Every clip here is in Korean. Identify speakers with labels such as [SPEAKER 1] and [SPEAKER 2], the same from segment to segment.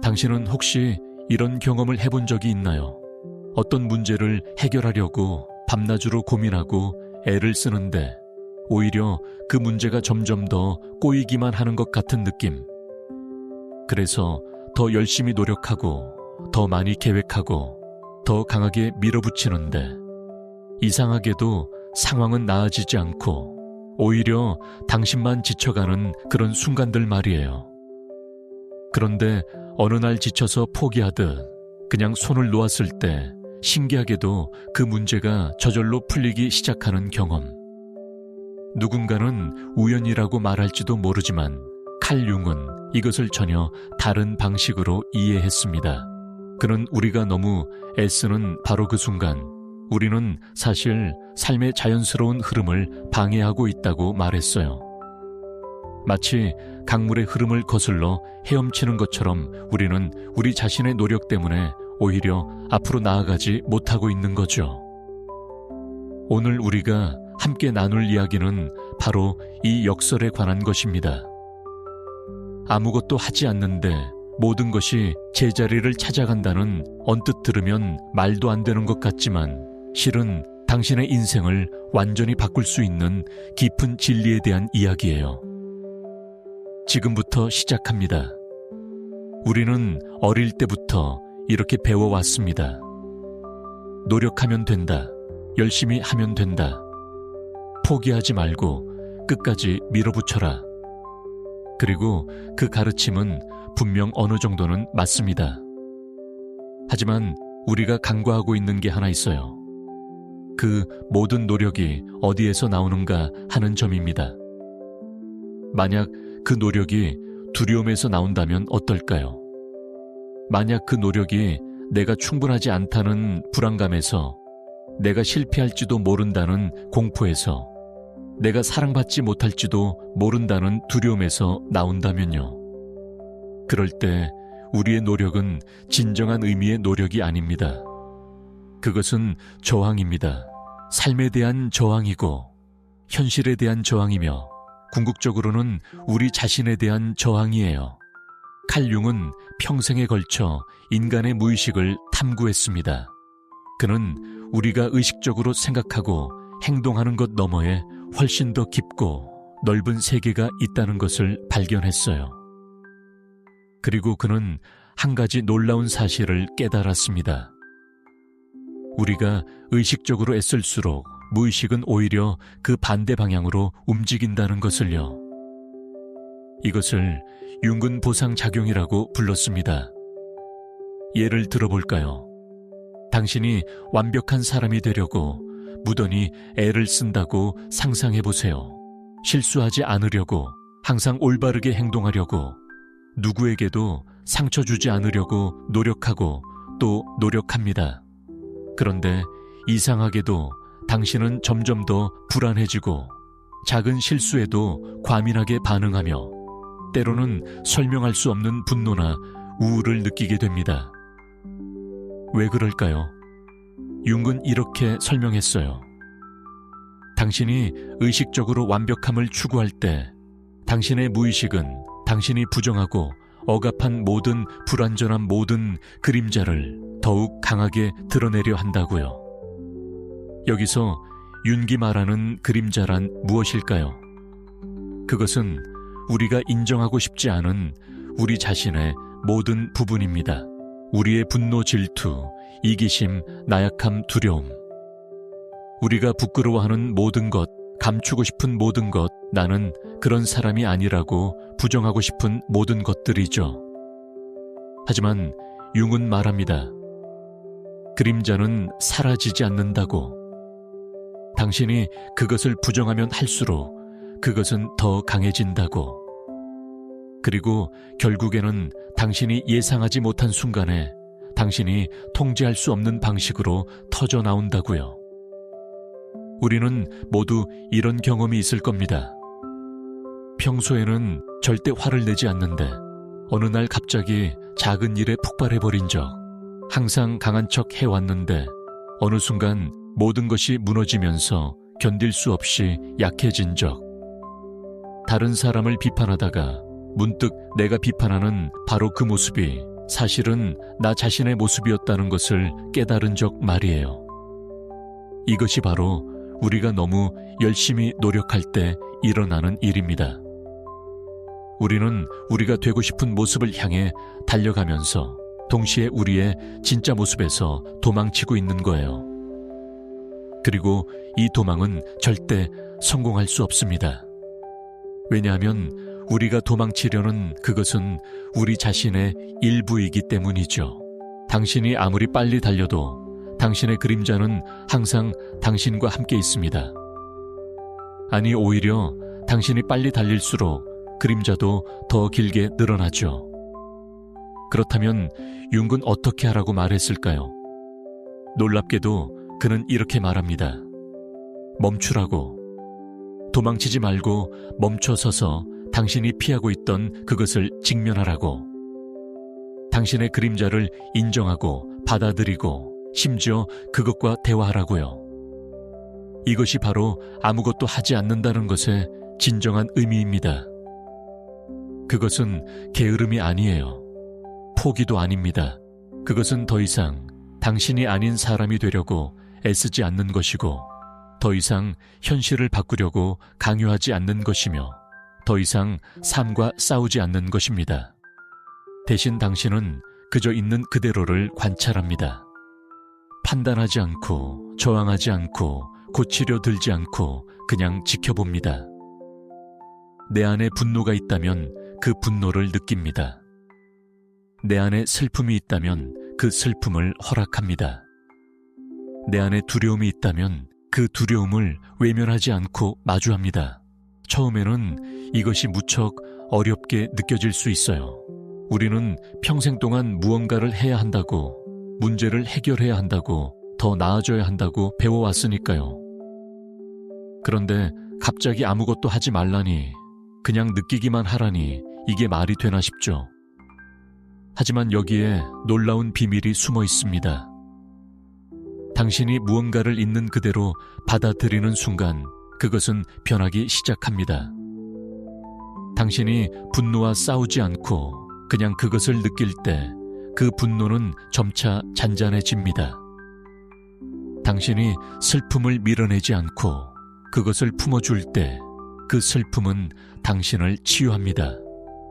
[SPEAKER 1] 당신은 혹시 이런 경험을 해본 적이 있나요? 어떤 문제를 해결하려고 밤낮으로 고민하고 애를 쓰는데 오히려 그 문제가 점점 더 꼬이기만 하는 것 같은 느낌. 그래서 더 열심히 노력하고 더 많이 계획하고 더 강하게 밀어붙이는데 이상하게도 상황은 나아지지 않고 오히려 당신만 지쳐가는 그런 순간들 말이에요. 그런데 어느 날 지쳐서 포기하듯 그냥 손을 놓았을 때 신기하게도 그 문제가 저절로 풀리기 시작하는 경험. 누군가는 우연이라고 말할지도 모르지만 칼 융은 이것을 전혀 다른 방식으로 이해했습니다. 그는 우리가 너무 애쓰는 바로 그 순간 우리는 사실 삶의 자연스러운 흐름을 방해하고 있다고 말했어요. 마치 강물의 흐름을 거슬러 헤엄치는 것처럼 우리는 우리 자신의 노력 때문에 오히려 앞으로 나아가지 못하고 있는 거죠. 오늘 우리가 함께 나눌 이야기는 바로 이 역설에 관한 것입니다. 아무것도 하지 않는데 모든 것이 제자리를 찾아간다는 언뜻 들으면 말도 안 되는 것 같지만 실은 당신의 인생을 완전히 바꿀 수 있는 깊은 진리에 대한 이야기예요. 지금부터 시작합니다. 우리는 어릴 때부터 이렇게 배워왔습니다. 노력하면 된다. 열심히 하면 된다. 포기하지 말고 끝까지 밀어붙여라. 그리고 그 가르침은 분명 어느 정도는 맞습니다. 하지만 우리가 간과하고 있는 게 하나 있어요. 그 모든 노력이 어디에서 나오는가 하는 점입니다. 만약 그 노력이 두려움에서 나온다면 어떨까요? 만약 그 노력이 내가 충분하지 않다는 불안감에서, 내가 실패할지도 모른다는 공포에서, 내가 사랑받지 못할지도 모른다는 두려움에서 나온다면요. 그럴 때 우리의 노력은 진정한 의미의 노력이 아닙니다. 그것은 저항입니다. 삶에 대한 저항이고 현실에 대한 저항이며 궁극적으로는 우리 자신에 대한 저항이에요. 칼 융은 평생에 걸쳐 인간의 무의식을 탐구했습니다. 그는 우리가 의식적으로 생각하고 행동하는 것 너머에 훨씬 더 깊고 넓은 세계가 있다는 것을 발견했어요. 그리고 그는 한 가지 놀라운 사실을 깨달았습니다. 우리가 의식적으로 애쓸수록 무의식은 오히려 그 반대 방향으로 움직인다는 것을요. 이것을 융근 보상작용이라고 불렀습니다. 예를 들어볼까요? 당신이 완벽한 사람이 되려고 무던히 애를 쓴다고 상상해보세요. 실수하지 않으려고, 항상 올바르게 행동하려고, 누구에게도 상처 주지 않으려고 노력하고 또 노력합니다. 그런데 이상하게도 당신은 점점 더 불안해지고 작은 실수에도 과민하게 반응하며 때로는 설명할 수 없는 분노나 우울을 느끼게 됩니다. 왜 그럴까요? 융은 이렇게 설명했어요. 당신이 의식적으로 완벽함을 추구할 때 당신의 무의식은 당신이 부정하고 억압한 모든 불완전한 모든 그림자를 더욱 강하게 드러내려 한다고요. 여기서 융이 말하는 그림자란 무엇일까요? 그것은 우리가 인정하고 싶지 않은 우리 자신의 모든 부분입니다. 우리의 분노, 질투, 이기심, 나약함, 두려움. 우리가 부끄러워하는 모든 것, 감추고 싶은 모든 것, 나는 그런 사람이 아니라고 부정하고 싶은 모든 것들이죠. 하지만 융은 말합니다. 그림자는 사라지지 않는다고. 당신이 그것을 부정하면 할수록 그것은 더 강해진다고. 그리고 결국에는 당신이 예상하지 못한 순간에 당신이 통제할 수 없는 방식으로 터져 나온다고요. 우리는 모두 이런 경험이 있을 겁니다. 평소에는 절대 화를 내지 않는데 어느 날 갑자기 작은 일에 폭발해버린 적, 항상 강한 척 해왔는데 어느 순간 모든 것이 무너지면서 견딜 수 없이 약해진 적, 다른 사람을 비판하다가 문득 내가 비판하는 바로 그 모습이 사실은 나 자신의 모습이었다는 것을 깨달은 적 말이에요. 이것이 바로 우리가 너무 열심히 노력할 때 일어나는 일입니다. 우리는 우리가 되고 싶은 모습을 향해 달려가면서 동시에 우리의 진짜 모습에서 도망치고 있는 거예요. 그리고 이 도망은 절대 성공할 수 없습니다. 왜냐하면 우리가 도망치려는 그것은 우리 자신의 일부이기 때문이죠. 당신이 아무리 빨리 달려도 당신의 그림자는 항상 당신과 함께 있습니다. 아니, 오히려 당신이 빨리 달릴수록 그림자도 더 길게 늘어나죠. 그렇다면 융은 어떻게 하라고 말했을까요? 놀랍게도 그는 이렇게 말합니다. 멈추라고. 도망치지 말고 멈춰서서 당신이 피하고 있던 그것을 직면하라고. 당신의 그림자를 인정하고 받아들이고 심지어 그것과 대화하라고요. 이것이 바로 아무것도 하지 않는다는 것의 진정한 의미입니다. 그것은 게으름이 아니에요. 포기도 아닙니다. 그것은 더 이상 당신이 아닌 사람이 되려고 애쓰지 않는 것이고, 더 이상 현실을 바꾸려고 강요하지 않는 것이며, 더 이상 삶과 싸우지 않는 것입니다. 대신 당신은 그저 있는 그대로를 관찰합니다. 판단하지 않고, 저항하지 않고, 고치려 들지 않고 그냥 지켜봅니다. 내 안에 분노가 있다면 그 분노를 느낍니다. 내 안에 슬픔이 있다면 그 슬픔을 허락합니다. 내 안에 두려움이 있다면 그 두려움을 외면하지 않고 마주합니다. 처음에는 이것이 무척 어렵게 느껴질 수 있어요. 우리는 평생 동안 무언가를 해야 한다고, 문제를 해결해야 한다고, 더 나아져야 한다고 배워왔으니까요. 그런데 갑자기 아무것도 하지 말라니, 그냥 느끼기만 하라니 이게 말이 되나 싶죠. 하지만 여기에 놀라운 비밀이 숨어 있습니다. 당신이 무언가를 있는 그대로 받아들이는 순간 그것은 변하기 시작합니다. 당신이 분노와 싸우지 않고 그냥 그것을 느낄 때 그 분노는 점차 잔잔해집니다. 당신이 슬픔을 밀어내지 않고 그것을 품어줄 때 그 슬픔은 당신을 치유합니다.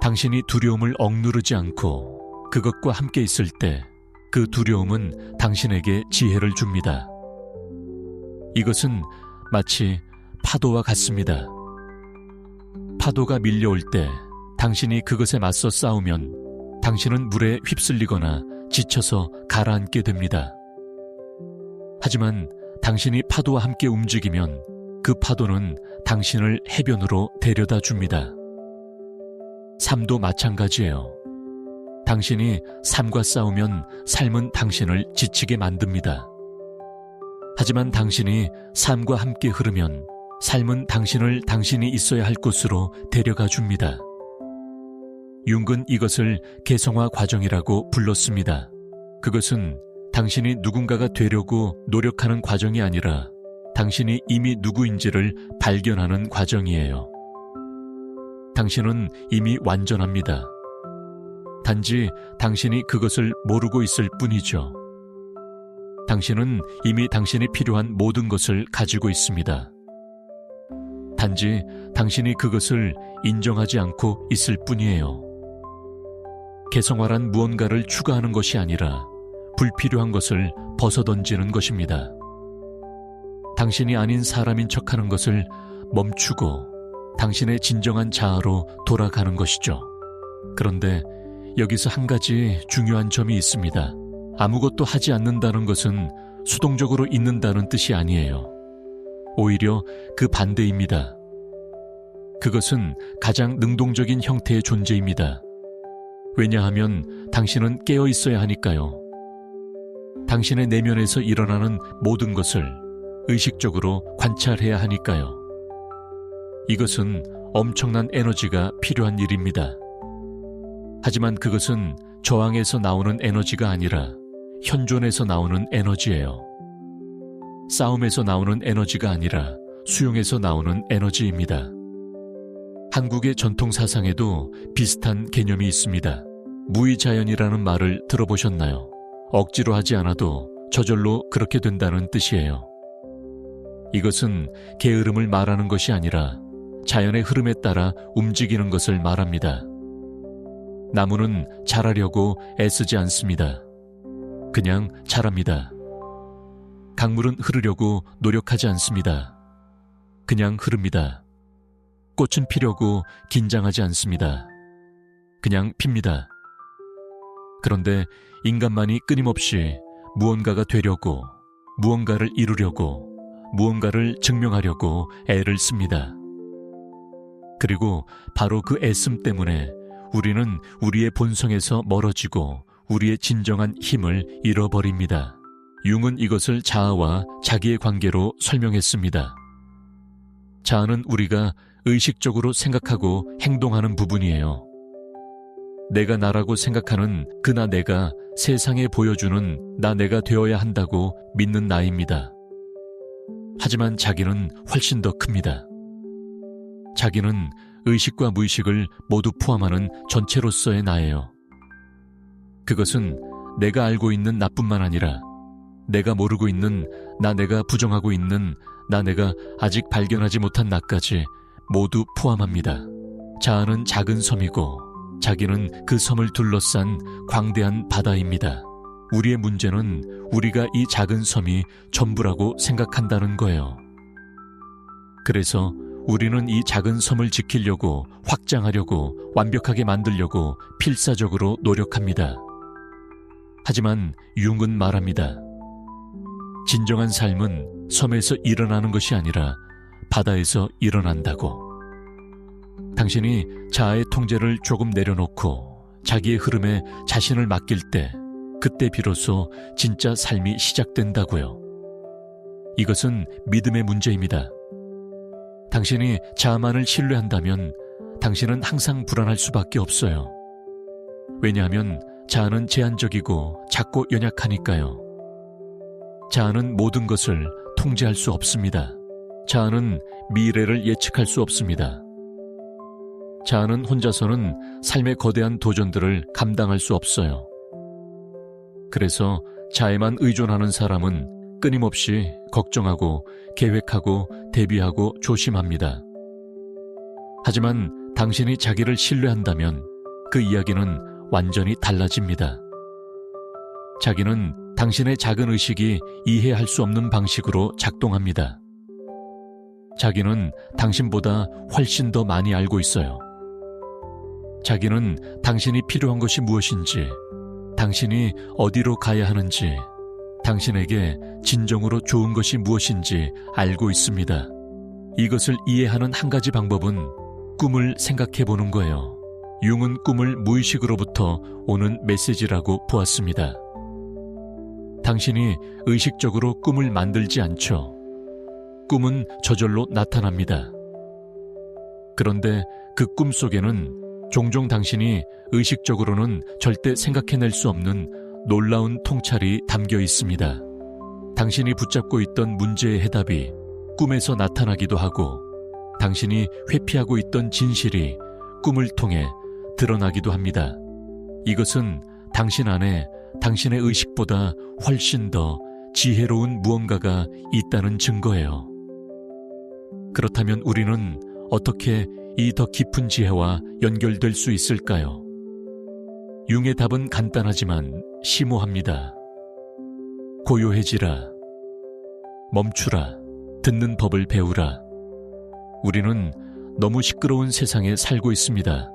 [SPEAKER 1] 당신이 두려움을 억누르지 않고 그것과 함께 있을 때 그 두려움은 당신에게 지혜를 줍니다. 이것은 마치 파도와 같습니다. 파도가 밀려올 때 당신이 그것에 맞서 싸우면 당신은 물에 휩쓸리거나 지쳐서 가라앉게 됩니다. 하지만 당신이 파도와 함께 움직이면 그 파도는 당신을 해변으로 데려다 줍니다. 삶도 마찬가지예요. 당신이 삶과 싸우면 삶은 당신을 지치게 만듭니다. 하지만 당신이 삶과 함께 흐르면 삶은 당신을 당신이 있어야 할 곳으로 데려가 줍니다. 융은 이것을 개성화 과정이라고 불렀습니다. 그것은 당신이 누군가가 되려고 노력하는 과정이 아니라 당신이 이미 누구인지를 발견하는 과정이에요. 당신은 이미 완전합니다. 단지 당신이 그것을 모르고 있을 뿐이죠. 당신은 이미 당신이 필요한 모든 것을 가지고 있습니다. 단지 당신이 그것을 인정하지 않고 있을 뿐이에요. 개성화란 무언가를 추가하는 것이 아니라 불필요한 것을 벗어던지는 것입니다. 당신이 아닌 사람인 척하는 것을 멈추고 당신의 진정한 자아로 돌아가는 것이죠. 그런데 여기서 한 가지 중요한 점이 있습니다. 아무것도 하지 않는다는 것은 수동적으로 있는다는 뜻이 아니에요. 오히려 그 반대입니다. 그것은 가장 능동적인 형태의 존재입니다. 왜냐하면 당신은 깨어 있어야 하니까요. 당신의 내면에서 일어나는 모든 것을 의식적으로 관찰해야 하니까요. 이것은 엄청난 에너지가 필요한 일입니다. 하지만 그것은 저항에서 나오는 에너지가 아니라 현존에서 나오는 에너지예요. 싸움에서 나오는 에너지가 아니라 수용에서 나오는 에너지입니다. 한국의 전통 사상에도 비슷한 개념이 있습니다. 무의자연이라는 말을 들어보셨나요? 억지로 하지 않아도 저절로 그렇게 된다는 뜻이에요. 이것은 게으름을 말하는 것이 아니라 자연의 흐름에 따라 움직이는 것을 말합니다. 나무는 자라려고 애쓰지 않습니다. 그냥 자랍니다. 강물은 흐르려고 노력하지 않습니다. 그냥 흐릅니다. 꽃은 피려고 긴장하지 않습니다. 그냥 핍니다. 그런데 인간만이 끊임없이 무언가가 되려고, 무언가를 이루려고, 무언가를 증명하려고 애를 씁니다. 그리고 바로 그 애씀 때문에 우리는 우리의 본성에서 멀어지고 우리의 진정한 힘을 잃어버립니다. 융은 이것을 자아와 자기의 관계로 설명했습니다. 자아는 우리가 의식적으로 생각하고 행동하는 부분이에요. 내가 나라고 생각하는 그 내가 세상에 보여주는 내가 되어야 한다고 믿는 나입니다. 하지만 자기는 훨씬 더 큽니다. 자기는 의식과 무의식을 모두 포함하는 전체로서의 나예요. 그것은 내가 알고 있는 나뿐만 아니라 내가 모르고 있는 내가 부정하고 있는 내가 아직 발견하지 못한 나까지 모두 포함합니다. 자아는 작은 섬이고 자기는 그 섬을 둘러싼 광대한 바다입니다. 우리의 문제는 우리가 이 작은 섬이 전부라고 생각한다는 거예요. 그래서 우리는 이 작은 섬을 지키려고, 확장하려고, 완벽하게 만들려고 필사적으로 노력합니다. 하지만 융은 말합니다. 진정한 삶은 섬에서 일어나는 것이 아니라 바다에서 일어난다고. 당신이 자아의 통제를 조금 내려놓고 자기의 흐름에 자신을 맡길 때, 그때 비로소 진짜 삶이 시작된다고요. 이것은 믿음의 문제입니다. 당신이 자아만을 신뢰한다면 당신은 항상 불안할 수밖에 없어요. 왜냐하면 자아는 제한적이고 작고 연약하니까요. 자아는 모든 것을 통제할 수 없습니다. 자아는 미래를 예측할 수 없습니다. 자아는 혼자서는 삶의 거대한 도전들을 감당할 수 없어요. 그래서 자아에만 의존하는 사람은 끊임없이 걱정하고 계획하고 대비하고 조심합니다. 하지만 당신이 자기를 신뢰한다면 그 이야기는 완전히 달라집니다. 자기는 당신의 작은 의식이 이해할 수 없는 방식으로 작동합니다. 자기는 당신보다 훨씬 더 많이 알고 있어요. 자기는 당신이 필요한 것이 무엇인지, 당신이 어디로 가야 하는지, 당신에게 진정으로 좋은 것이 무엇인지 알고 있습니다. 이것을 이해하는 한 가지 방법은 꿈을 생각해 보는 거예요. 융은 꿈을 무의식으로부터 오는 메시지라고 보았습니다. 당신이 의식적으로 꿈을 만들지 않죠. 꿈은 저절로 나타납니다. 그런데 그 꿈 속에는 종종 당신이 의식적으로는 절대 생각해낼 수 없는 놀라운 통찰이 담겨 있습니다. 당신이 붙잡고 있던 문제의 해답이 꿈에서 나타나기도 하고, 당신이 회피하고 있던 진실이 꿈을 통해 드러나기도 합니다. 이것은 당신 안에 당신의 의식보다 훨씬 더 지혜로운 무언가가 있다는 증거예요. 그렇다면 우리는 어떻게 이 더 깊은 지혜와 연결될 수 있을까요? 융의 답은 간단하지만 심오합니다. 고요해지라. 멈추라. 듣는 법을 배우라. 우리는 너무 시끄러운 세상에 살고 있습니다.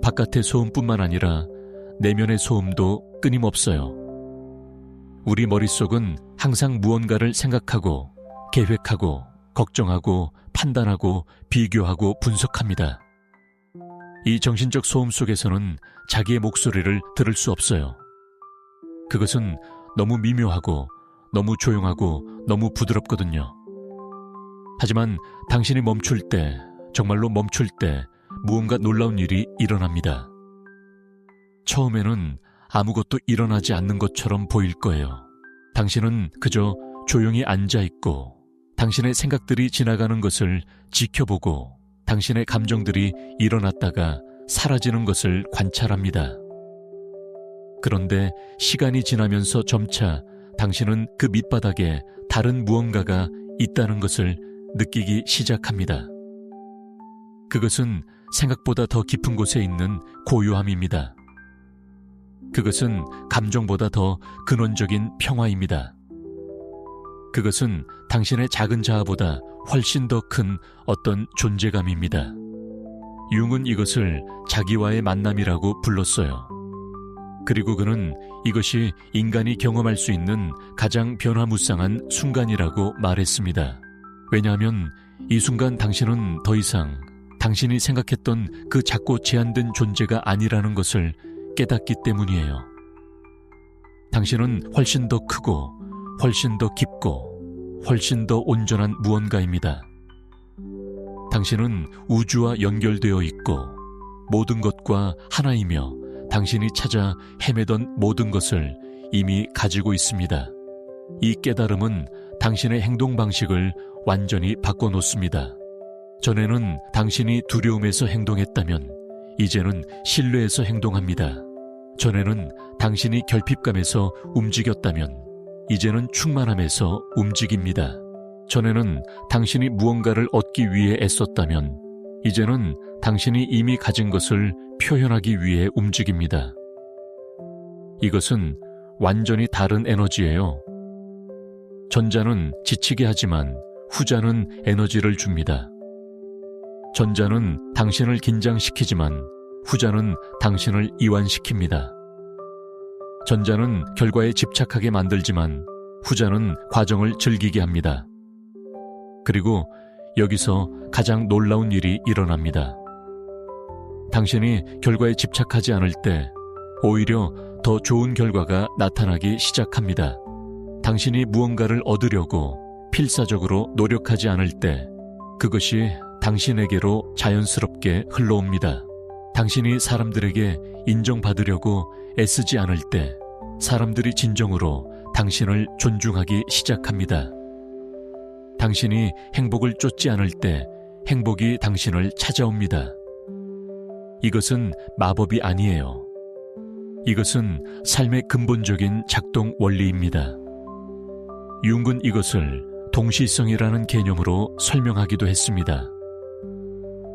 [SPEAKER 1] 바깥의 소음뿐만 아니라 내면의 소음도 끊임없어요. 우리 머릿속은 항상 무언가를 생각하고, 계획하고, 걱정하고, 판단하고, 비교하고, 분석합니다. 이 정신적 소음 속에서는 자기의 목소리를 들을 수 없어요. 그것은 너무 미묘하고, 너무 조용하고, 너무 부드럽거든요. 하지만 당신이 멈출 때, 정말로 멈출 때 무언가 놀라운 일이 일어납니다. 처음에는 아무것도 일어나지 않는 것처럼 보일 거예요. 당신은 그저 조용히 앉아있고, 당신의 생각들이 지나가는 것을 지켜보고, 당신의 감정들이 일어났다가 사라지는 것을 관찰합니다. 그런데 시간이 지나면서 점차 당신은 그 밑바닥에 다른 무언가가 있다는 것을 느끼기 시작합니다. 그것은 생각보다 더 깊은 곳에 있는 고요함입니다. 그것은 감정보다 더 근원적인 평화입니다. 그것은 당신의 작은 자아보다 훨씬 더 큰 어떤 존재감입니다. 융은 이것을 자기와의 만남이라고 불렀어요. 그리고 그는 이것이 인간이 경험할 수 있는 가장 변화무쌍한 순간이라고 말했습니다. 왜냐하면 이 순간 당신은 더 이상 당신이 생각했던 그 작고 제한된 존재가 아니라는 것을 깨닫기 때문이에요. 당신은 훨씬 더 크고 훨씬 더 깊고 훨씬 더 온전한 무언가입니다. 당신은 우주와 연결되어 있고 모든 것과 하나이며 당신이 찾아 헤매던 모든 것을 이미 가지고 있습니다. 이 깨달음은 당신의 행동 방식을 완전히 바꿔놓습니다. 전에는 당신이 두려움에서 행동했다면 이제는 신뢰에서 행동합니다. 전에는 당신이 결핍감에서 움직였다면 이제는 충만함에서 움직입니다. 전에는 당신이 무언가를 얻기 위해 애썼다면 이제는 당신이 이미 가진 것을 표현하기 위해 움직입니다. 이것은 완전히 다른 에너지예요. 전자는 지치게 하지만 후자는 에너지를 줍니다. 전자는 당신을 긴장시키지만 후자는 당신을 이완시킵니다. 전자는 결과에 집착하게 만들지만 후자는 과정을 즐기게 합니다. 그리고 여기서 가장 놀라운 일이 일어납니다. 당신이 결과에 집착하지 않을 때 오히려 더 좋은 결과가 나타나기 시작합니다. 당신이 무언가를 얻으려고 필사적으로 노력하지 않을 때 그것이 당신에게로 자연스럽게 흘러옵니다. 당신이 사람들에게 인정받으려고 애쓰지 않을 때 사람들이 진정으로 당신을 존중하기 시작합니다. 당신이 행복을 쫓지 않을 때 행복이 당신을 찾아옵니다. 이것은 마법이 아니에요. 이것은 삶의 근본적인 작동 원리입니다. 융은 이것을 동시성이라는 개념으로 설명하기도 했습니다.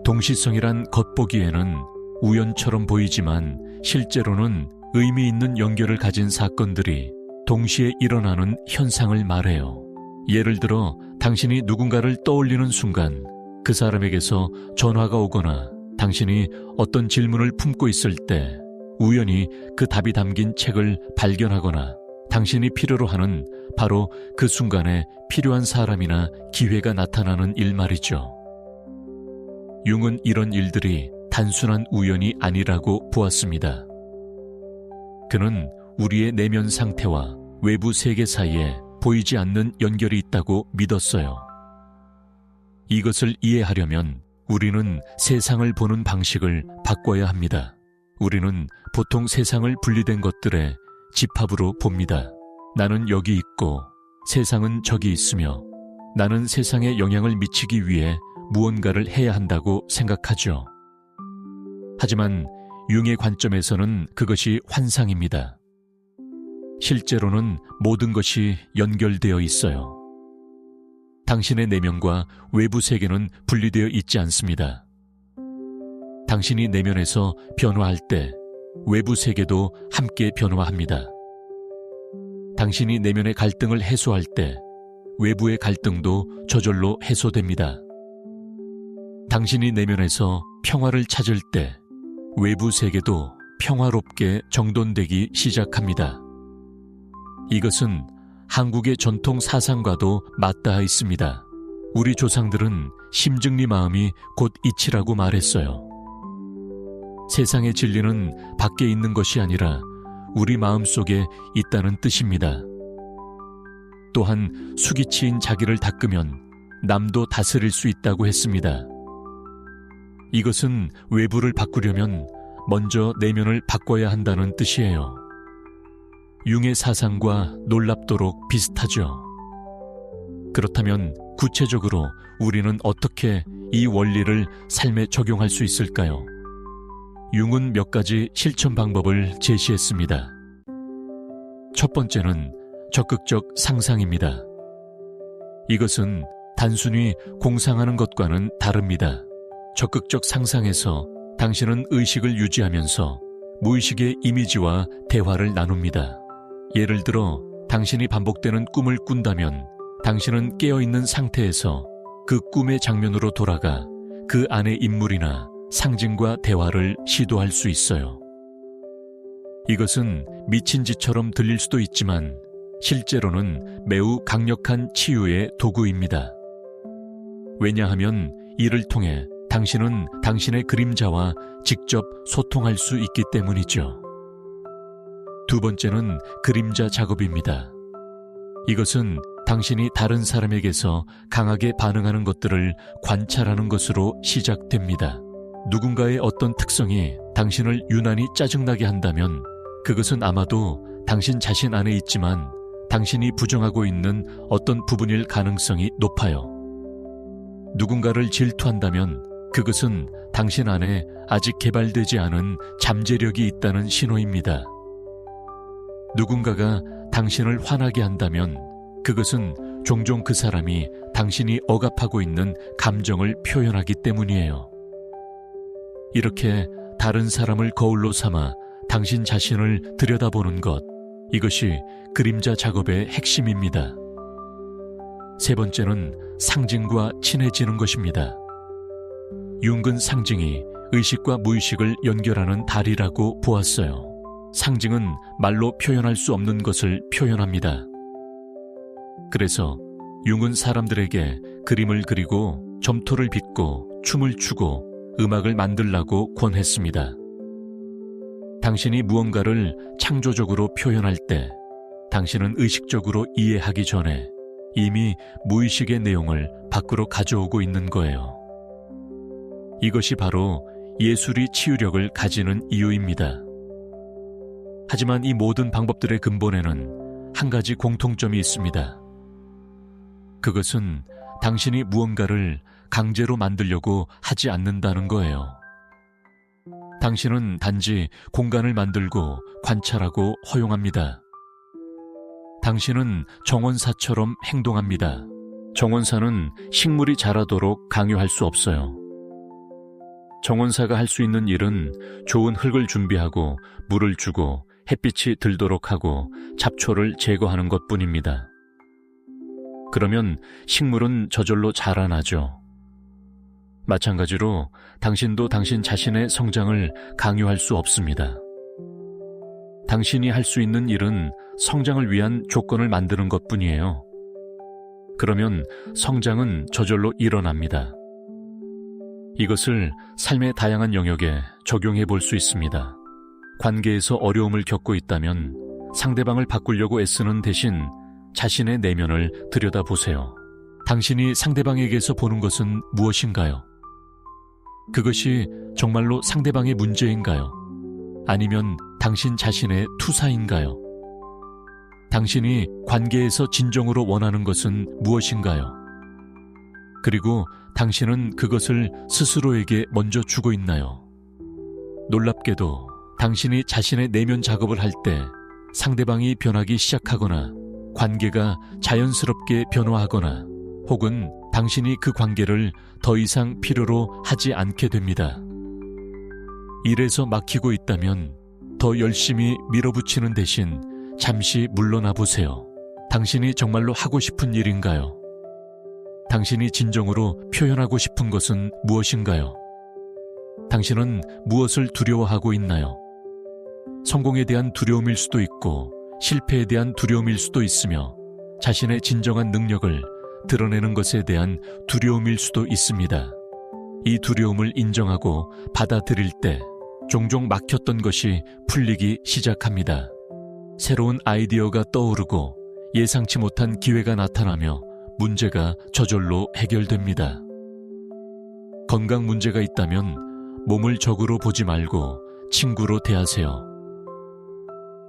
[SPEAKER 1] 동시성이란 겉보기에는 우연처럼 보이지만 실제로는 의미 있는 연결을 가진 사건들이 동시에 일어나는 현상을 말해요. 예를 들어 당신이 누군가를 떠올리는 순간 그 사람에게서 전화가 오거나 당신이 어떤 질문을 품고 있을 때 우연히 그 답이 담긴 책을 발견하거나 당신이 필요로 하는 바로 그 순간에 필요한 사람이나 기회가 나타나는 일 말이죠. 융은 이런 일들이 단순한 우연이 아니라고 보았습니다. 그는 우리의 내면 상태와 외부 세계 사이에 보이지 않는 연결이 있다고 믿었어요. 이것을 이해하려면 우리는 세상을 보는 방식을 바꿔야 합니다. 우리는 보통 세상을 분리된 것들의 집합으로 봅니다. 나는 여기 있고 세상은 저기 있으며 나는 세상에 영향을 미치기 위해 무언가를 해야 한다고 생각하죠. 하지만 융의 관점에서는 그것이 환상입니다. 실제로는 모든 것이 연결되어 있어요. 당신의 내면과 외부 세계는 분리되어 있지 않습니다. 당신이 내면에서 변화할 때 외부 세계도 함께 변화합니다. 당신이 내면의 갈등을 해소할 때 외부의 갈등도 저절로 해소됩니다. 당신이 내면에서 평화를 찾을 때 외부 세계도 평화롭게 정돈되기 시작합니다. 이것은 한국의 전통 사상과도 맞닿아 있습니다. 우리 조상들은 심증리 마음이 곧 이치라고 말했어요. 세상의 진리는 밖에 있는 것이 아니라 우리 마음 속에 있다는 뜻입니다. 또한 숙이 치인 자기를 닦으면 남도 다스릴 수 있다고 했습니다. 이것은 외부를 바꾸려면 먼저 내면을 바꿔야 한다는 뜻이에요. 융의 사상과 놀랍도록 비슷하죠. 그렇다면 구체적으로 우리는 어떻게 이 원리를 삶에 적용할 수 있을까요? 융은 몇 가지 실천 방법을 제시했습니다. 첫 번째는 적극적 상상입니다. 이것은 단순히 공상하는 것과는 다릅니다. 적극적 상상에서 당신은 의식을 유지하면서 무의식의 이미지와 대화를 나눕니다. 예를 들어 당신이 반복되는 꿈을 꾼다면 당신은 깨어있는 상태에서 그 꿈의 장면으로 돌아가 그 안의 인물이나 상징과 대화를 시도할 수 있어요. 이것은 미친 짓처럼 들릴 수도 있지만 실제로는 매우 강력한 치유의 도구입니다. 왜냐하면 이를 통해 당신은 당신의 그림자와 직접 소통할 수 있기 때문이죠. 두 번째는 그림자 작업입니다. 이것은 당신이 다른 사람에게서 강하게 반응하는 것들을 관찰하는 것으로 시작됩니다. 누군가의 어떤 특성이 당신을 유난히 짜증나게 한다면 그것은 아마도 당신 자신 안에 있지만 당신이 부정하고 있는 어떤 부분일 가능성이 높아요. 누군가를 질투한다면 그것은 당신 안에 아직 개발되지 않은 잠재력이 있다는 신호입니다. 누군가가 당신을 화나게 한다면 그것은 종종 그 사람이 당신이 억압하고 있는 감정을 표현하기 때문이에요. 이렇게 다른 사람을 거울로 삼아 당신 자신을 들여다보는 것, 이것이 그림자 작업의 핵심입니다. 세 번째는 상징과 친해지는 것입니다. 융은 상징이 의식과 무의식을 연결하는 다리라고 보았어요. 상징은 말로 표현할 수 없는 것을 표현합니다. 그래서 융은 사람들에게 그림을 그리고 점토를 빚고 춤을 추고 음악을 만들라고 권했습니다. 당신이 무언가를 창조적으로 표현할 때 당신은 의식적으로 이해하기 전에 이미 무의식의 내용을 밖으로 가져오고 있는 거예요. 이것이 바로 예술이 치유력을 가지는 이유입니다. 하지만 이 모든 방법들의 근본에는 한 가지 공통점이 있습니다. 그것은 당신이 무언가를 강제로 만들려고 하지 않는다는 거예요. 당신은 단지 공간을 만들고 관찰하고 허용합니다. 당신은 정원사처럼 행동합니다. 정원사는 식물이 자라도록 강요할 수 없어요. 정원사가 할 수 있는 일은 좋은 흙을 준비하고 물을 주고 햇빛이 들도록 하고 잡초를 제거하는 것뿐입니다. 그러면 식물은 저절로 자라나죠. 마찬가지로 당신도 당신 자신의 성장을 강요할 수 없습니다. 당신이 할 수 있는 일은 성장을 위한 조건을 만드는 것뿐이에요. 그러면 성장은 저절로 일어납니다. 이것을 삶의 다양한 영역에 적용해 볼 수 있습니다. 관계에서 어려움을 겪고 있다면 상대방을 바꾸려고 애쓰는 대신 자신의 내면을 들여다보세요. 당신이 상대방에게서 보는 것은 무엇인가요? 그것이 정말로 상대방의 문제인가요? 아니면 당신 자신의 투사인가요? 당신이 관계에서 진정으로 원하는 것은 무엇인가요? 그리고 당신은 그것을 스스로에게 먼저 주고 있나요? 놀랍게도 당신이 자신의 내면 작업을 할 때 상대방이 변하기 시작하거나 관계가 자연스럽게 변화하거나 혹은 당신이 그 관계를 더 이상 필요로 하지 않게 됩니다. 일에서 막히고 있다면 더 열심히 밀어붙이는 대신 잠시 물러나 보세요. 당신이 정말로 하고 싶은 일인가요? 당신이 진정으로 표현하고 싶은 것은 무엇인가요? 당신은 무엇을 두려워하고 있나요? 성공에 대한 두려움일 수도 있고 실패에 대한 두려움일 수도 있으며 자신의 진정한 능력을 드러내는 것에 대한 두려움일 수도 있습니다. 이 두려움을 인정하고 받아들일 때 종종 막혔던 것이 풀리기 시작합니다. 새로운 아이디어가 떠오르고 예상치 못한 기회가 나타나며 문제가 저절로 해결됩니다. 건강 문제가 있다면 몸을 적으로 보지 말고 친구로 대하세요.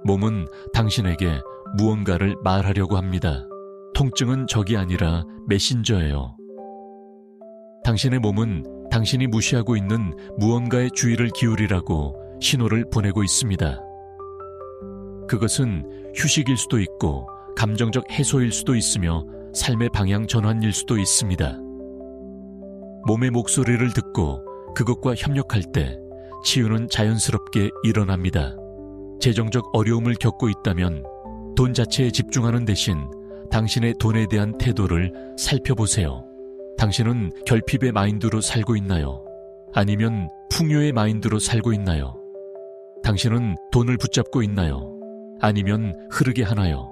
[SPEAKER 1] 몸은 당신에게 무언가를 말하려고 합니다. 통증은 적이 아니라 메신저예요. 당신의 몸은 당신이 무시하고 있는 무언가에 주의를 기울이라고 신호를 보내고 있습니다. 그것은 휴식일 수도 있고 감정적 해소일 수도 있으며 삶의 방향 전환일 수도 있습니다. 몸의 목소리를 듣고 그것과 협력할 때 치유는 자연스럽게 일어납니다. 재정적 어려움을 겪고 있다면 돈 자체에 집중하는 대신 당신의 돈에 대한 태도를 살펴보세요. 당신은 결핍의 마인드로 살고 있나요? 아니면 풍요의 마인드로 살고 있나요? 당신은 돈을 붙잡고 있나요? 아니면 흐르게 하나요?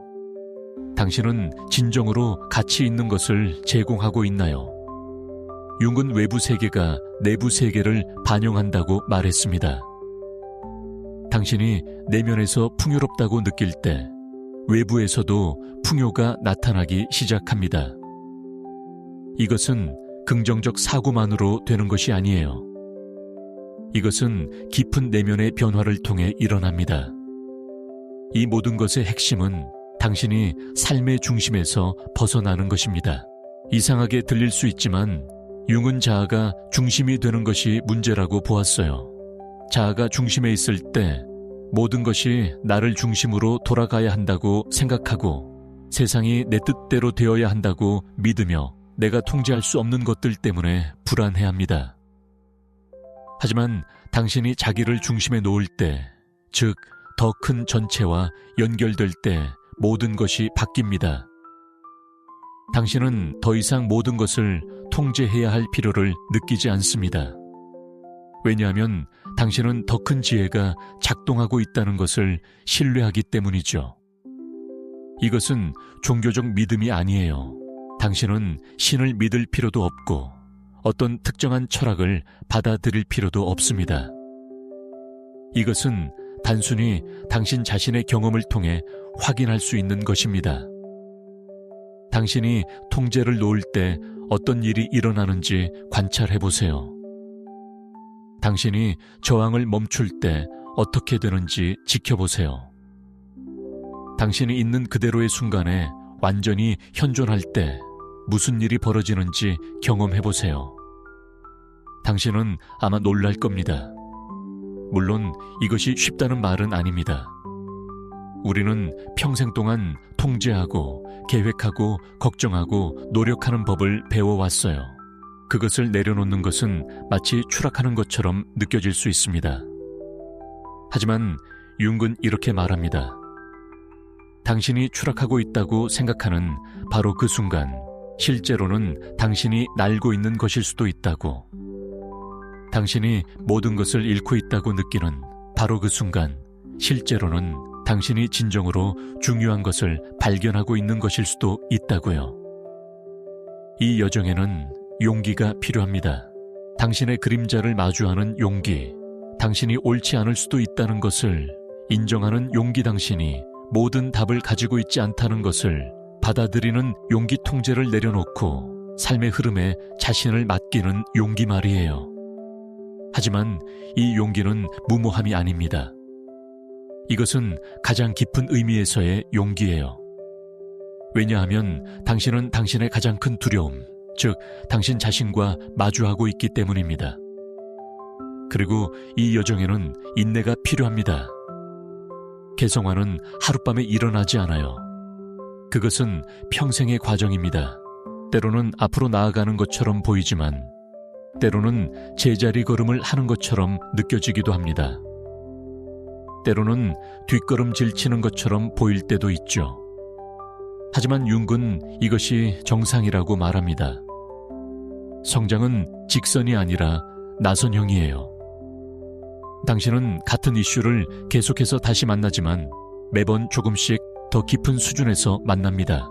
[SPEAKER 1] 당신은 진정으로 가치 있는 것을 제공하고 있나요? 융은 외부 세계가 내부 세계를 반영한다고 말했습니다. 당신이 내면에서 풍요롭다고 느낄 때 외부에서도 풍요가 나타나기 시작합니다. 이것은 긍정적 사고만으로 되는 것이 아니에요. 이것은 깊은 내면의 변화를 통해 일어납니다. 이 모든 것의 핵심은 당신이 삶의 중심에서 벗어나는 것입니다. 이상하게 들릴 수 있지만 융은 자아가 중심이 되는 것이 문제라고 보았어요. 자아가 중심에 있을 때 모든 것이 나를 중심으로 돌아가야 한다고 생각하고 세상이 내 뜻대로 되어야 한다고 믿으며 내가 통제할 수 없는 것들 때문에 불안해합니다. 하지만 당신이 자기를 중심에 놓을 때, 즉 더 큰 전체와 연결될 때 모든 것이 바뀝니다. 당신은 더 이상 모든 것을 통제해야 할 필요를 느끼지 않습니다. 왜냐하면 당신은 더 큰 지혜가 작동하고 있다는 것을 신뢰하기 때문이죠. 이것은 종교적 믿음이 아니에요. 당신은 신을 믿을 필요도 없고 어떤 특정한 철학을 받아들일 필요도 없습니다. 이것은 단순히 당신 자신의 경험을 통해 확인할 수 있는 것입니다. 당신이 통제를 놓을 때 어떤 일이 일어나는지 관찰해 보세요. 당신이 저항을 멈출 때 어떻게 되는지 지켜보세요. 당신이 있는 그대로의 순간에 완전히 현존할 때 무슨 일이 벌어지는지 경험해 보세요. 당신은 아마 놀랄 겁니다. 물론 이것이 쉽다는 말은 아닙니다. 우리는 평생 동안 통제하고 계획하고 걱정하고 노력하는 법을 배워왔어요. 그것을 내려놓는 것은 마치 추락하는 것처럼 느껴질 수 있습니다. 하지만 융은 이렇게 말합니다. 당신이 추락하고 있다고 생각하는 바로 그 순간, 실제로는 당신이 날고 있는 것일 수도 있다고. 당신이 모든 것을 잃고 있다고 느끼는 바로 그 순간, 실제로는 당신이 진정으로 중요한 것을 발견하고 있는 것일 수도 있다고요. 이 여정에는 용기가 필요합니다. 당신의 그림자를 마주하는 용기, 당신이 옳지 않을 수도 있다는 것을 인정하는 용기, 당신이 모든 답을 가지고 있지 않다는 것을 받아들이는 용기, 통제를 내려놓고 삶의 흐름에 자신을 맡기는 용기 말이에요. 하지만 이 용기는 무모함이 아닙니다. 이것은 가장 깊은 의미에서의 용기예요. 왜냐하면 당신은 당신의 가장 큰 두려움, 즉 당신 자신과 마주하고 있기 때문입니다. 그리고 이 여정에는 인내가 필요합니다. 개성화는 하룻밤에 일어나지 않아요. 그것은 평생의 과정입니다. 때로는 앞으로 나아가는 것처럼 보이지만 때로는 제자리 걸음을 하는 것처럼 느껴지기도 합니다. 때로는 뒷걸음질 치는 것처럼 보일 때도 있죠. 하지만 융은 이것이 정상이라고 말합니다. 성장은 직선이 아니라 나선형이에요. 당신은 같은 이슈를 계속해서 다시 만나지만 매번 조금씩 더 깊은 수준에서 만납니다.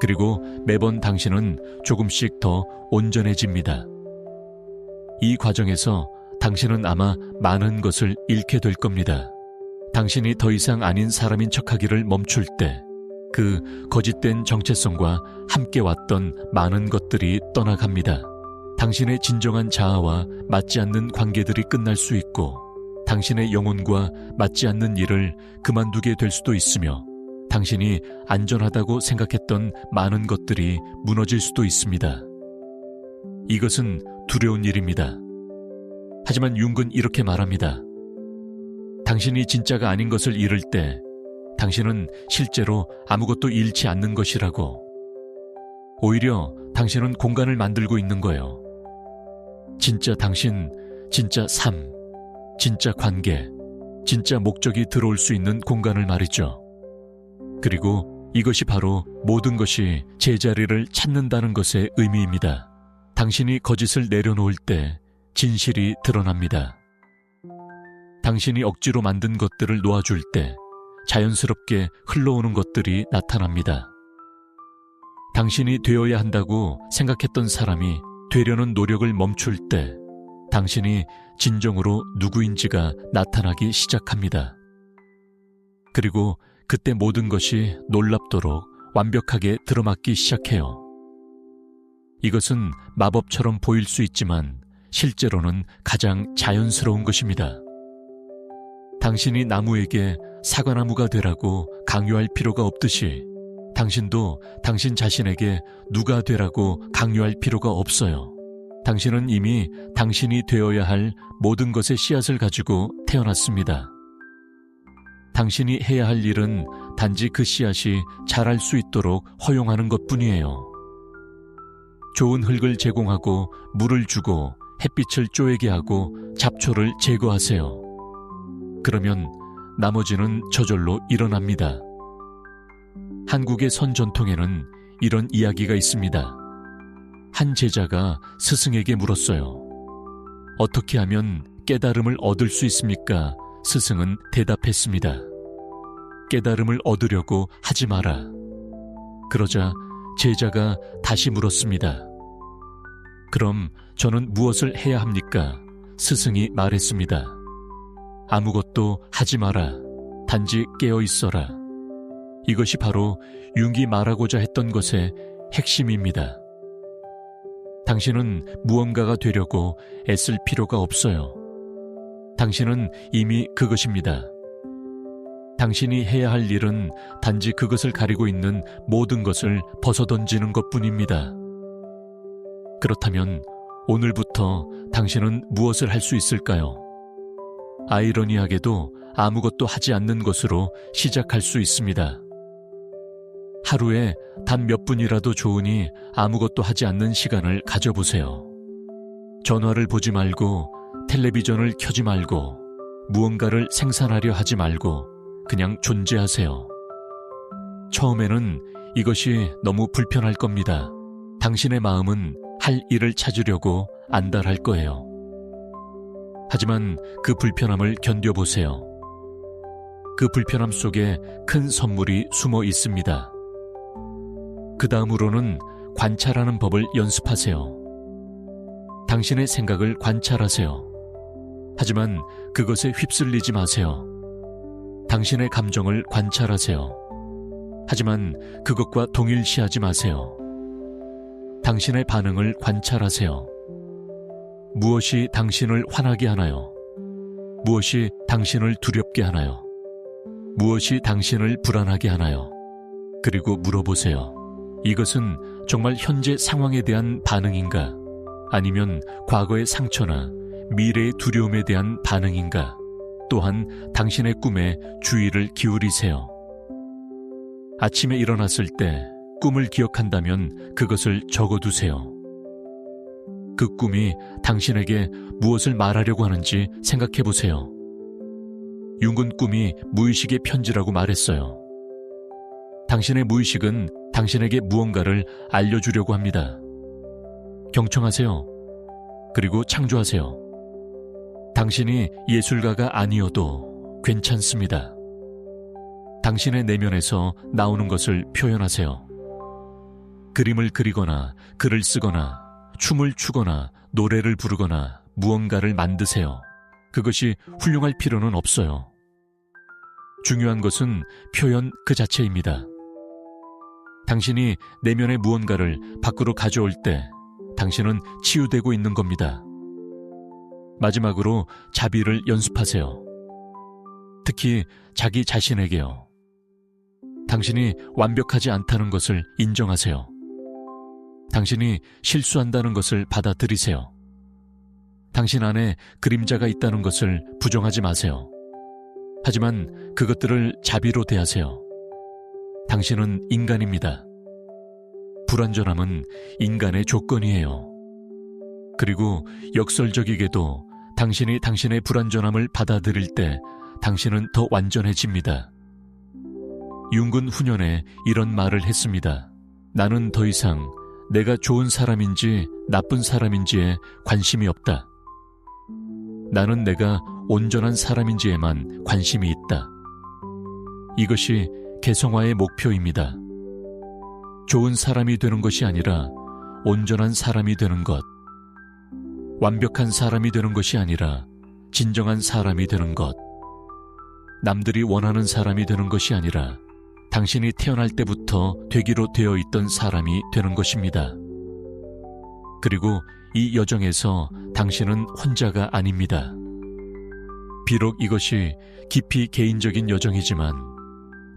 [SPEAKER 1] 그리고 매번 당신은 조금씩 더 온전해집니다. 이 과정에서 당신은 아마 많은 것을 잃게 될 겁니다. 당신이 더 이상 아닌 사람인 척하기를 멈출 때 그 거짓된 정체성과 함께 왔던 많은 것들이 떠나갑니다. 당신의 진정한 자아와 맞지 않는 관계들이 끝날 수 있고 당신의 영혼과 맞지 않는 일을 그만두게 될 수도 있으며 당신이 안전하다고 생각했던 많은 것들이 무너질 수도 있습니다. 이것은 두려운 일입니다. 하지만 융은 이렇게 말합니다. 당신이 진짜가 아닌 것을 잃을 때 당신은 실제로 아무것도 잃지 않는 것이라고. 오히려 당신은 공간을 만들고 있는 거예요. 진짜 당신, 진짜 삶, 진짜 관계, 진짜 목적이 들어올 수 있는 공간을 말이죠. 그리고 이것이 바로 모든 것이 제자리를 찾는다는 것의 의미입니다. 당신이 거짓을 내려놓을 때 진실이 드러납니다. 당신이 억지로 만든 것들을 놓아줄 때 자연스럽게 흘러오는 것들이 나타납니다. 당신이 되어야 한다고 생각했던 사람이 되려는 노력을 멈출 때 당신이 진정으로 누구인지가 나타나기 시작합니다. 그리고 그때 모든 것이 놀랍도록 완벽하게 들어맞기 시작해요. 이것은 마법처럼 보일 수 있지만 실제로는 가장 자연스러운 것입니다. 당신이 나무에게 사과나무가 되라고 강요할 필요가 없듯이 당신도 당신 자신에게 누가 되라고 강요할 필요가 없어요. 당신은 이미 당신이 되어야 할 모든 것의 씨앗을 가지고 태어났습니다. 당신이 해야 할 일은 단지 그 씨앗이 자랄 수 있도록 허용하는 것뿐이에요. 좋은 흙을 제공하고 물을 주고 햇빛을 쪼이게 하고 잡초를 제거하세요. 그러면 나머지는 저절로 일어납니다. 한국의 선 전통에는 이런 이야기가 있습니다. 한 제자가 스승에게 물었어요. 어떻게 하면 깨달음을 얻을 수 있습니까? 스승은 대답했습니다. 깨달음을 얻으려고 하지 마라. 그러자 제자가 다시 물었습니다. 그럼 저는 무엇을 해야 합니까? 스승이 말했습니다. 아무것도 하지 마라. 단지 깨어 있어라. 이것이 바로 융이 말하고자 했던 것의 핵심입니다. 당신은 무언가가 되려고 애쓸 필요가 없어요. 당신은 이미 그것입니다. 당신이 해야 할 일은 단지 그것을 가리고 있는 모든 것을 벗어던지는 것뿐입니다. 그렇다면 오늘부터 당신은 무엇을 할 수 있을까요? 아이러니하게도 아무것도 하지 않는 것으로 시작할 수 있습니다. 하루에 단 몇 분이라도 좋으니 아무것도 하지 않는 시간을 가져보세요. 전화를 보지 말고 텔레비전을 켜지 말고 무언가를 생산하려 하지 말고 그냥 존재하세요. 처음에는 이것이 너무 불편할 겁니다. 당신의 마음은 할 일을 찾으려고 안달할 거예요. 하지만 그 불편함을 견뎌보세요. 그 불편함 속에 큰 선물이 숨어 있습니다. 그 다음으로는 관찰하는 법을 연습하세요. 당신의 생각을 관찰하세요. 하지만 그것에 휩쓸리지 마세요. 당신의 감정을 관찰하세요. 하지만 그것과 동일시하지 마세요. 당신의 반응을 관찰하세요. 무엇이 당신을 화나게 하나요? 무엇이 당신을 두렵게 하나요? 무엇이 당신을 불안하게 하나요? 그리고 물어보세요. 이것은 정말 현재 상황에 대한 반응인가? 아니면 과거의 상처나 미래의 두려움에 대한 반응인가? 또한 당신의 꿈에 주의를 기울이세요. 아침에 일어났을 때 꿈을 기억한다면 그것을 적어두세요. 그 꿈이 당신에게 무엇을 말하려고 하는지 생각해보세요. 융은 꿈이 무의식의 편지라고 말했어요. 당신의 무의식은 당신에게 무언가를 알려주려고 합니다. 경청하세요. 그리고 창조하세요. 당신이 예술가가 아니어도 괜찮습니다. 당신의 내면에서 나오는 것을 표현하세요. 그림을 그리거나 글을 쓰거나 춤을 추거나 노래를 부르거나 무언가를 만드세요. 그것이 훌륭할 필요는 없어요. 중요한 것은 표현 그 자체입니다. 당신이 내면의 무언가를 밖으로 가져올 때 당신은 치유되고 있는 겁니다. 마지막으로 자비를 연습하세요. 특히 자기 자신에게요. 당신이 완벽하지 않다는 것을 인정하세요. 당신이 실수한다는 것을 받아들이세요. 당신 안에 그림자가 있다는 것을 부정하지 마세요. 하지만 그것들을 자비로 대하세요. 당신은 인간입니다. 불완전함은 인간의 조건이에요. 그리고 역설적이게도 당신이 당신의 불완전함을 받아들일 때 당신은 더 완전해집니다. 융은 후년에 이런 말을 했습니다. 나는 더 이상 내가 좋은 사람인지 나쁜 사람인지에 관심이 없다. 나는 내가 온전한 사람인지에만 관심이 있다. 이것이 개성화의 목표입니다. 좋은 사람이 되는 것이 아니라 온전한 사람이 되는 것. 완벽한 사람이 되는 것이 아니라 진정한 사람이 되는 것. 남들이 원하는 사람이 되는 것이 아니라 당신이 태어날 때부터 되기로 되어 있던 사람이 되는 것입니다. 그리고 이 여정에서 당신은 혼자가 아닙니다. 비록 이것이 깊이 개인적인 여정이지만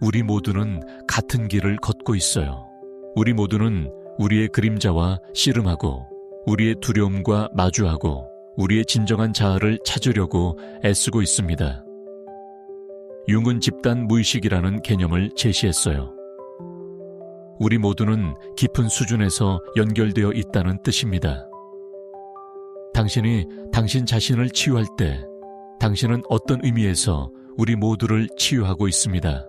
[SPEAKER 1] 우리 모두는 같은 길을 걷고 있어요. 우리 모두는 우리의 그림자와 씨름하고 우리의 두려움과 마주하고 우리의 진정한 자아를 찾으려고 애쓰고 있습니다. 융은 집단 무의식이라는 개념을 제시했어요. 우리 모두는 깊은 수준에서 연결되어 있다는 뜻입니다. 당신이 당신 자신을 치유할 때 당신은 어떤 의미에서 우리 모두를 치유하고 있습니다.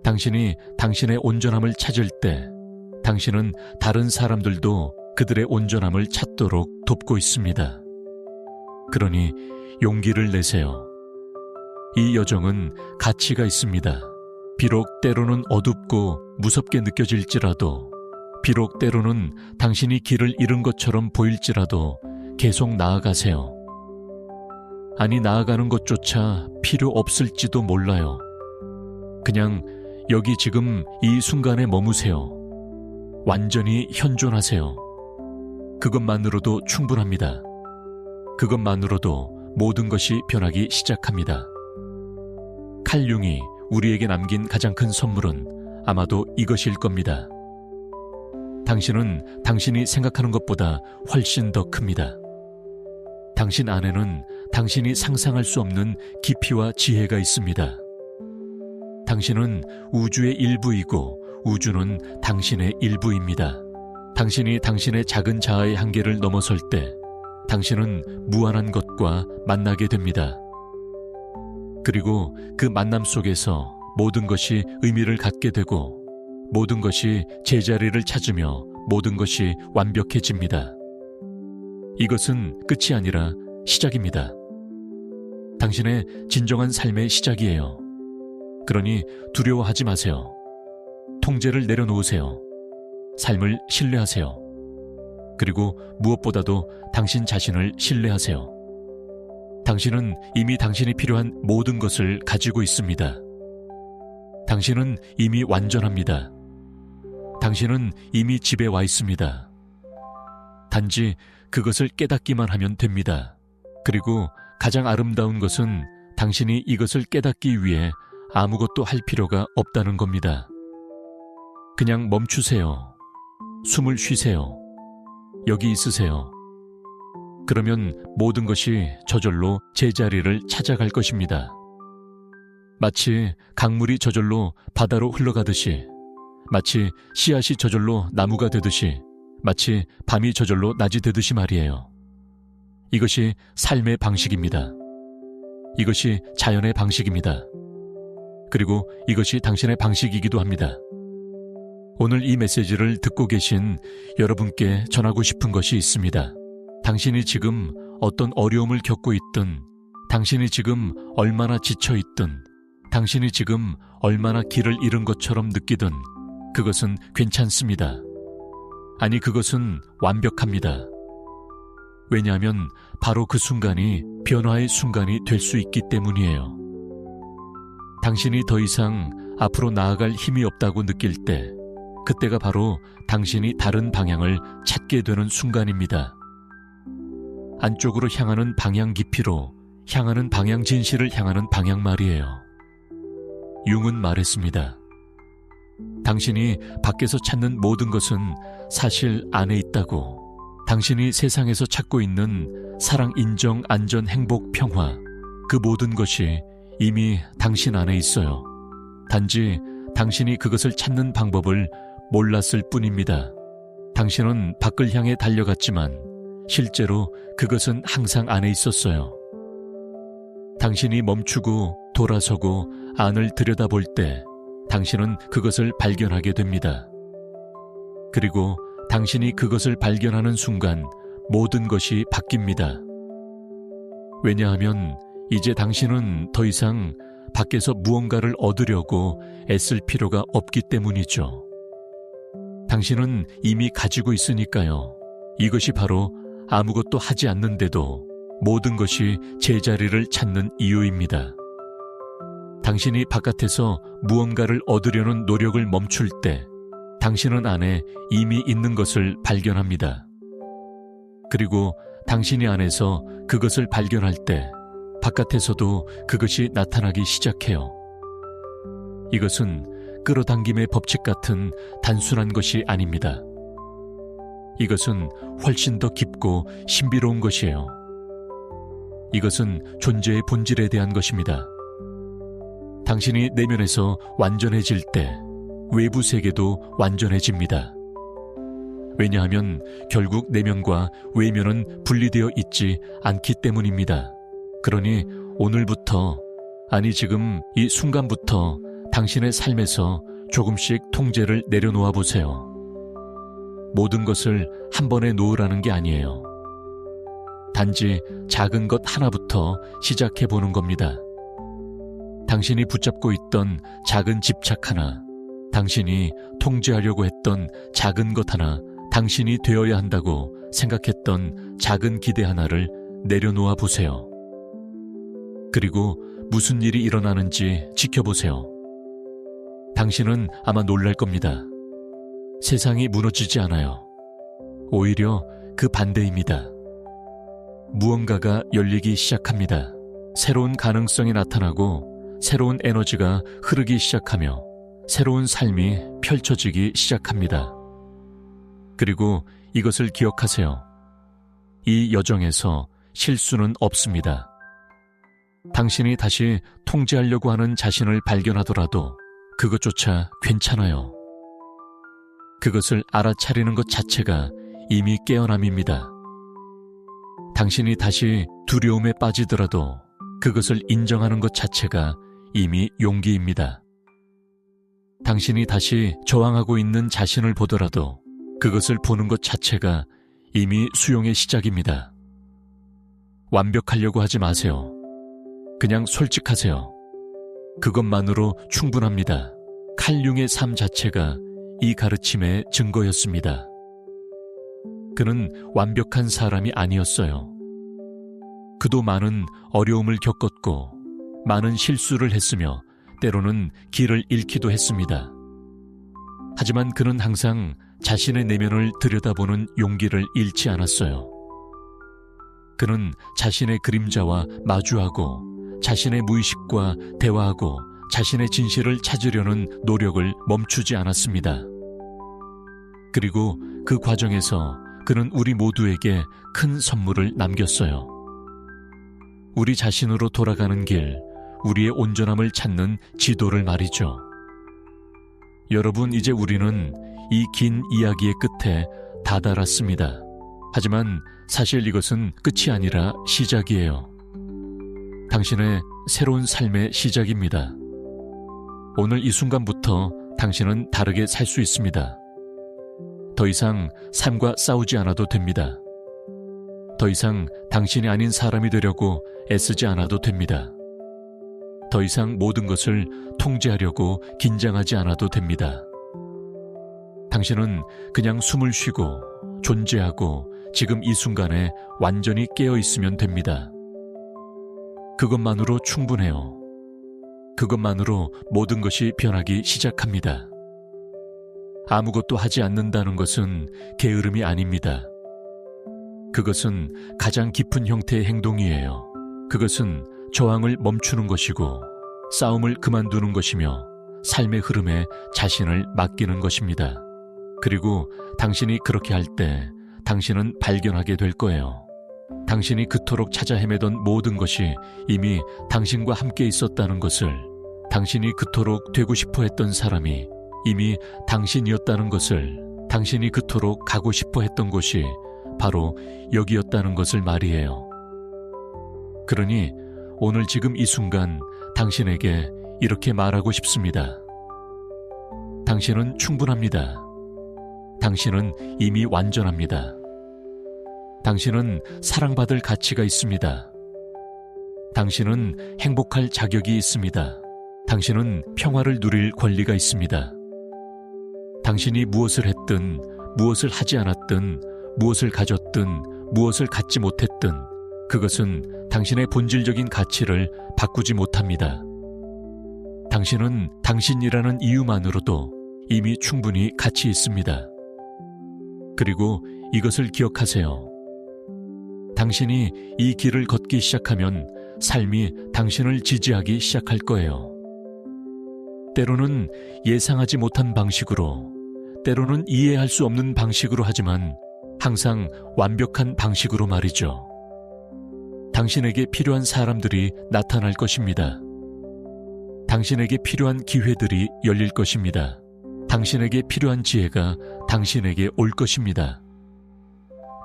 [SPEAKER 1] 당신이 당신의 온전함을 찾을 때 당신은 다른 사람들도 그들의 온전함을 찾도록 돕고 있습니다. 그러니 용기를 내세요. 이 여정은 가치가 있습니다. 비록 때로는 어둡고 무섭게 느껴질지라도, 비록 때로는 당신이 길을 잃은 것처럼 보일지라도 계속 나아가세요. 아니, 나아가는 것조차 필요 없을지도 몰라요. 그냥 여기 지금 이 순간에 머무세요. 완전히 현존하세요. 그것만으로도 충분합니다. 그것만으로도 모든 것이 변하기 시작합니다. 칼 융이 우리에게 남긴 가장 큰 선물은 아마도 이것일 겁니다. 당신은 당신이 생각하는 것보다 훨씬 더 큽니다. 당신 안에는 당신이 상상할 수 없는 깊이와 지혜가 있습니다. 당신은 우주의 일부이고 우주는 당신의 일부입니다. 당신이 당신의 작은 자아의 한계를 넘어설 때 당신은 무한한 것과 만나게 됩니다. 그리고 그 만남 속에서 모든 것이 의미를 갖게 되고 모든 것이 제자리를 찾으며 모든 것이 완벽해집니다. 이것은 끝이 아니라 시작입니다. 당신의 진정한 삶의 시작이에요. 그러니 두려워하지 마세요. 통제를 내려놓으세요. 삶을 신뢰하세요. 그리고 무엇보다도 당신 자신을 신뢰하세요. 당신은 이미 당신이 필요한 모든 것을 가지고 있습니다. 당신은 이미 완전합니다. 당신은 이미 집에 와 있습니다. 단지 그것을 깨닫기만 하면 됩니다. 그리고 가장 아름다운 것은 당신이 이것을 깨닫기 위해 아무것도 할 필요가 없다는 겁니다. 그냥 멈추세요. 숨을 쉬세요. 여기 있으세요. 그러면 모든 것이 저절로 제자리를 찾아갈 것입니다. 마치 강물이 저절로 바다로 흘러가듯이, 마치 씨앗이 저절로 나무가 되듯이, 마치 밤이 저절로 낮이 되듯이 말이에요. 이것이 삶의 방식입니다. 이것이 자연의 방식입니다. 그리고 이것이 당신의 방식이기도 합니다. 오늘 이 메시지를 듣고 계신 여러분께 전하고 싶은 것이 있습니다. 당신이 지금 어떤 어려움을 겪고 있든, 당신이 지금 얼마나 지쳐 있든, 당신이 지금 얼마나 길을 잃은 것처럼 느끼든 그것은 괜찮습니다. 아니, 그것은 완벽합니다. 왜냐하면 바로 그 순간이 변화의 순간이 될 수 있기 때문이에요. 당신이 더 이상 앞으로 나아갈 힘이 없다고 느낄 때, 그때가 바로 당신이 다른 방향을 찾게 되는 순간입니다. 안쪽으로 향하는 방향 깊이로 향하는 방향 진실을 향하는 방향 말이에요. 융은 말했습니다. 당신이 밖에서 찾는 모든 것은 사실 안에 있다고. 당신이 세상에서 찾고 있는 사랑, 인정, 안전, 행복, 평화, 그 모든 것이 이미 당신 안에 있어요. 단지 당신이 그것을 찾는 방법을 몰랐을 뿐입니다. 당신은 밖을 향해 달려갔지만 실제로 그것은 항상 안에 있었어요. 당신이 멈추고 돌아서고 안을 들여다볼 때 당신은 그것을 발견하게 됩니다. 그리고 당신이 그것을 발견하는 순간 모든 것이 바뀝니다. 왜냐하면 이제 당신은 더 이상 밖에서 무언가를 얻으려고 애쓸 필요가 없기 때문이죠. 당신은 이미 가지고 있으니까요. 이것이 바로 아무것도 하지 않는데도 모든 것이 제자리를 찾는 이유입니다. 당신이 바깥에서 무언가를 얻으려는 노력을 멈출 때 당신은 안에 이미 있는 것을 발견합니다. 그리고 당신이 안에서 그것을 발견할 때 바깥에서도 그것이 나타나기 시작해요. 이것은 끌어당김의 법칙 같은 단순한 것이 아닙니다. 이것은 훨씬 더 깊고 신비로운 것이에요. 이것은 존재의 본질에 대한 것입니다. 당신이 내면에서 완전해질 때 외부 세계도 완전해집니다. 왜냐하면 결국 내면과 외면은 분리되어 있지 않기 때문입니다. 그러니 오늘부터, 아니 지금 이 순간부터 당신의 삶에서 조금씩 통제를 내려놓아 보세요. 모든 것을 한 번에 놓으라는 게 아니에요. 단지 작은 것 하나부터 시작해 보는 겁니다. 당신이 붙잡고 있던 작은 집착 하나, 당신이 통제하려고 했던 작은 것 하나, 당신이 되어야 한다고 생각했던 작은 기대 하나를 내려놓아 보세요. 그리고 무슨 일이 일어나는지 지켜보세요. 당신은 아마 놀랄 겁니다. 세상이 무너지지 않아요. 오히려 그 반대입니다. 무언가가 열리기 시작합니다. 새로운 가능성이 나타나고 새로운 에너지가 흐르기 시작하며 새로운 삶이 펼쳐지기 시작합니다. 그리고 이것을 기억하세요. 이 여정에서 실수는 없습니다. 당신이 다시 통제하려고 하는 자신을 발견하더라도 그것조차 괜찮아요. 그것을 알아차리는 것 자체가 이미 깨어남입니다. 당신이 다시 두려움에 빠지더라도 그것을 인정하는 것 자체가 이미 용기입니다. 당신이 다시 저항하고 있는 자신을 보더라도 그것을 보는 것 자체가 이미 수용의 시작입니다. 완벽하려고 하지 마세요. 그냥 솔직하세요. 그것만으로 충분합니다. 칼 융의 삶 자체가 이 가르침의 증거였습니다. 그는 완벽한 사람이 아니었어요. 그도 많은 어려움을 겪었고 많은 실수를 했으며 때로는 길을 잃기도 했습니다. 하지만 그는 항상 자신의 내면을 들여다보는 용기를 잃지 않았어요. 그는 자신의 그림자와 마주하고 자신의 무의식과 대화하고 자신의 진실을 찾으려는 노력을 멈추지 않았습니다. 그리고 그 과정에서 그는 우리 모두에게 큰 선물을 남겼어요. 우리 자신으로 돌아가는 길, 우리의 온전함을 찾는 지도를 말이죠. 여러분, 이제 우리는 이 긴 이야기의 끝에 다다랐습니다. 하지만 사실 이것은 끝이 아니라 시작이에요. 당신의 새로운 삶의 시작입니다. 오늘 이 순간부터 당신은 다르게 살 수 있습니다. 더 이상 삶과 싸우지 않아도 됩니다. 더 이상 당신이 아닌 사람이 되려고 애쓰지 않아도 됩니다. 더 이상 모든 것을 통제하려고 긴장하지 않아도 됩니다. 당신은 그냥 숨을 쉬고 존재하고 지금 이 순간에 완전히 깨어 있으면 됩니다. 그것만으로 충분해요. 그것만으로 모든 것이 변하기 시작합니다. 아무것도 하지 않는다는 것은 게으름이 아닙니다. 그것은 가장 깊은 형태의 행동이에요. 그것은 저항을 멈추는 것이고 싸움을 그만두는 것이며 삶의 흐름에 자신을 맡기는 것입니다. 그리고 당신이 그렇게 할 때 당신은 발견하게 될 거예요. 당신이 그토록 찾아 헤매던 모든 것이 이미 당신과 함께 있었다는 것을, 당신이 그토록 되고 싶어 했던 사람이 이미 당신이었다는 것을, 당신이 그토록 가고 싶어 했던 곳이 바로 여기였다는 것을 말이에요. 그러니 오늘 지금 이 순간 당신에게 이렇게 말하고 싶습니다. 당신은 충분합니다. 당신은 이미 완전합니다. 당신은 사랑받을 가치가 있습니다. 당신은 행복할 자격이 있습니다. 당신은 평화를 누릴 권리가 있습니다. 당신이 무엇을 했든, 무엇을 하지 않았든, 무엇을 가졌든, 무엇을 갖지 못했든, 그것은 당신의 본질적인 가치를 바꾸지 못합니다. 당신은 당신이라는 이유만으로도 이미 충분히 가치 있습니다. 그리고 이것을 기억하세요. 당신이 이 길을 걷기 시작하면 삶이 당신을 지지하기 시작할 거예요. 때로는 예상하지 못한 방식으로, 때로는 이해할 수 없는 방식으로, 하지만 항상 완벽한 방식으로 말이죠. 당신에게 필요한 사람들이 나타날 것입니다. 당신에게 필요한 기회들이 열릴 것입니다. 당신에게 필요한 지혜가 당신에게 올 것입니다.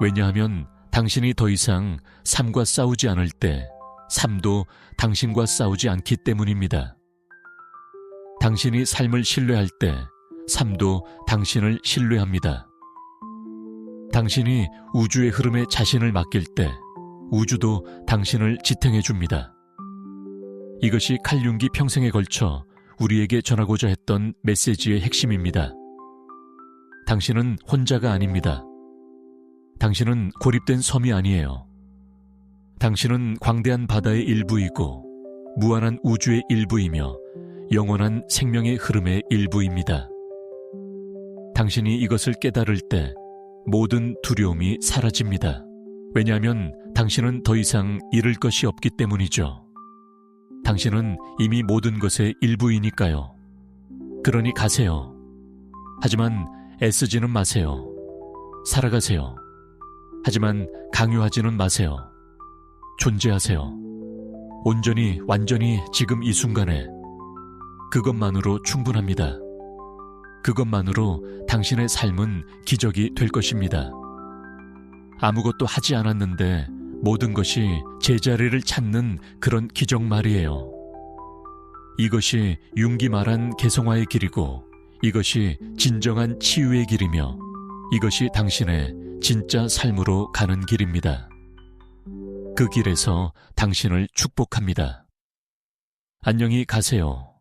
[SPEAKER 1] 왜냐하면 당신이 더 이상 삶과 싸우지 않을 때 삶도 당신과 싸우지 않기 때문입니다. 당신이 삶을 신뢰할 때 삶도 당신을 신뢰합니다. 당신이 우주의 흐름에 자신을 맡길 때 우주도 당신을 지탱해 줍니다. 이것이 칼 융기 평생에 걸쳐 우리에게 전하고자 했던 메시지의 핵심입니다. 당신은 혼자가 아닙니다. 당신은 고립된 섬이 아니에요. 당신은 광대한 바다의 일부이고 무한한 우주의 일부이며 영원한 생명의 흐름의 일부입니다. 당신이 이것을 깨달을 때 모든 두려움이 사라집니다. 왜냐하면 당신은 더 이상 잃을 것이 없기 때문이죠. 당신은 이미 모든 것의 일부이니까요. 그러니 가세요. 하지만 애쓰지는 마세요. 살아가세요. 하지만 강요하지는 마세요. 존재하세요. 온전히, 완전히 지금 이 순간에. 그것만으로 충분합니다. 그것만으로 당신의 삶은 기적이 될 것입니다. 아무것도 하지 않았는데 모든 것이 제자리를 찾는 그런 기적 말이에요. 이것이 융기 말한 개성화의 길이고, 이것이 진정한 치유의 길이며, 이것이 당신의 진짜 삶으로 가는 길입니다. 그 길에서 당신을 축복합니다. 안녕히 가세요.